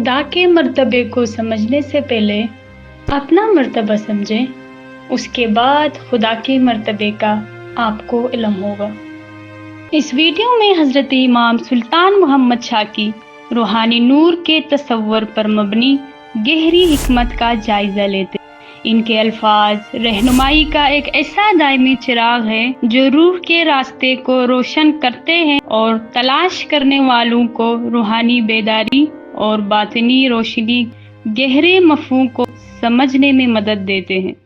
खुदा के मर्तबे को समझने से पहले अपना मर्तबा समझें, उसके बाद खुदा के मर्तबे का आपको इल्म होगा। इस वीडियो में हज़रत इमाम सुल्तान मोहम्मद शाह की रूहानी नूर के तसव्वुर पर मबनी गहरी हिकमत का जायजा लेते। इनके अल्फाज रहनुमाई का एक ऐसा दायमी चिराग है जो रूह के रास्ते को रोशन करते हैं और तलाश करने वालों को रूहानी बेदारी और बातिनी रोशनी गहरे मफ़हूम को समझने में मदद देते हैं।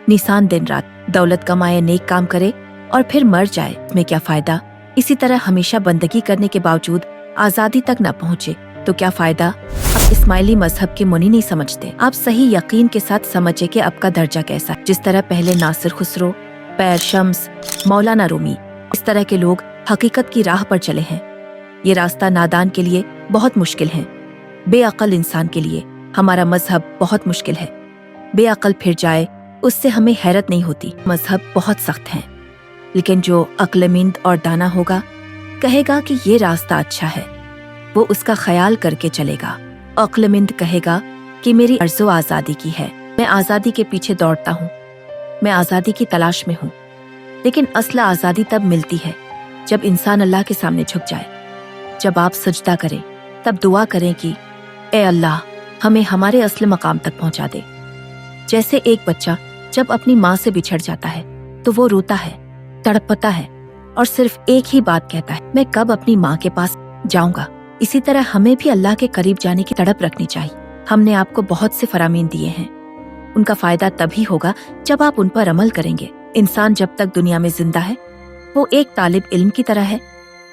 निसान दिन रात दौलत कमाए, नेक काम करे और फिर मर जाए, में क्या फायदा। इसी तरह हमेशा बंदगी करने के बावजूद आजादी तक न पहुँचे तो क्या फायदा। आप इस्माइली मजहब के मुनी नहीं समझते। आप सही यकीन के साथ समझे कि आपका दर्जा कैसा। जिस तरह पहले नासिर खुसरो, पैर शम्स, मौलाना रूमी, इस तरह के लोग हकीकत की राह पर चले हैं। ये रास्ता नादान के लिए बहुत मुश्किल है, बेअक्ल इंसान के लिए हमारा मजहब बहुत मुश्किल है। बेअक्ल फिर जाए उससे हमें हैरत नहीं होती। मजहब बहुत सख्त है, लेकिन जो अक्लमंद और दाना होगा कहेगा कि ये रास्ता अच्छा है, वो उसका ख्याल करके चलेगा। अक्लमंद कहेगा कि मेरी आरज़ू आज़ादी की है, मैं आज़ादी के पीछे दौड़ता हूँ, मैं आज़ादी की तलाश में हूँ। लेकिन असल आज़ादी तब मिलती है जब इंसान अल्लाह के सामने झुक जाए। जब आप सजदा करें तब दुआ करें कि ए अल्लाह, हमें हमारे असल मकाम तक पहुँचा दे। जैसे एक बच्चा जब अपनी माँ से बिछड़ जाता है तो वो रोता है, तड़पता है और सिर्फ एक ही बात कहता है, मैं कब अपनी माँ के पास जाऊंगा। इसी तरह हमें भी अल्लाह के करीब जाने की तड़प रखनी चाहिए। हमने आपको बहुत से फरामीन दिए हैं, उनका फायदा तभी होगा जब आप उन पर अमल करेंगे। इंसान जब तक दुनिया में जिंदा है वो एक तालिब इल्म की तरह है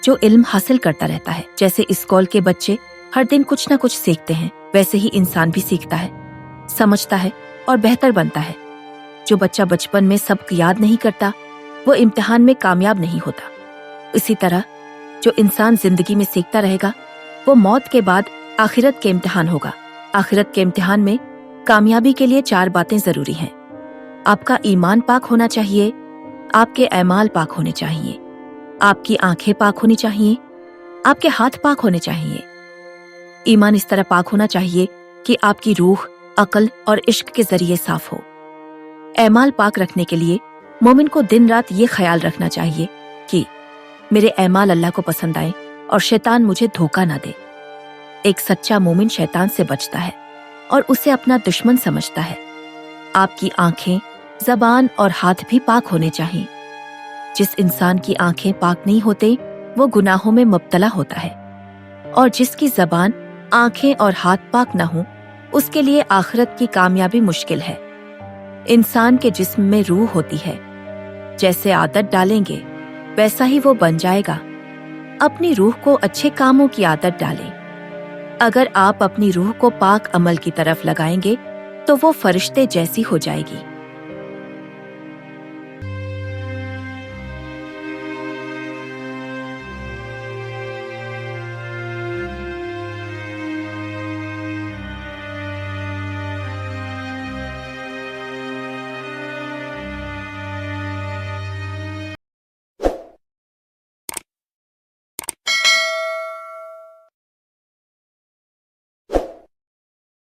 जो इल्म हासिल करता रहता है। जैसे स्कूल के बच्चे हर दिन कुछ न कुछ सीखते हैं, वैसे ही इंसान भी सीखता है, समझता है और बेहतर बनता है। जो बच्चा बचपन में सबक याद नहीं करता वो इम्तिहान में कामयाब नहीं होता। इसी तरह जो इंसान जिंदगी में सीखता रहेगा वो मौत के बाद आखिरत के इम्तिहान होगा। आखिरत के इम्तिहान में कामयाबी के लिए 4 बातें जरूरी हैं। आपका ईमान पाक होना चाहिए, आपके अमाल पाक होने चाहिए, आपकी आंखें पाक होनी चाहिए, आपके हाथ पाक होने चाहिए। ईमान इस तरह पाक होना चाहिए कि आपकी रूह, अक्ल और इश्क के जरिए साफ हो। अमाल पाक रखने के लिए मोमिन को दिन रात ये ख्याल रखना चाहिए कि मेरे अमाल अल्लाह को पसंद आए और शैतान मुझे धोखा ना दे। एक सच्चा मोमिन शैतान से बचता है और उसे अपना दुश्मन समझता है। आपकी आंखें, जबान और हाथ भी पाक होने चाहिए। जिस इंसान की आंखें पाक नहीं होते वो गुनाहों में मुब्तला होता है, और जिसकी जबान, आंखें और हाथ पाक ना हो उसके लिए आखिरत की कामयाबी मुश्किल है। इंसान के जिस्म में रूह होती है, जैसे आदत डालेंगे वैसा ही वो बन जाएगा। अपनी रूह को अच्छे कामों की आदत डालें। अगर आप अपनी रूह को पाक अमल की तरफ लगाएंगे तो वो फरिश्ते जैसी हो जाएगी।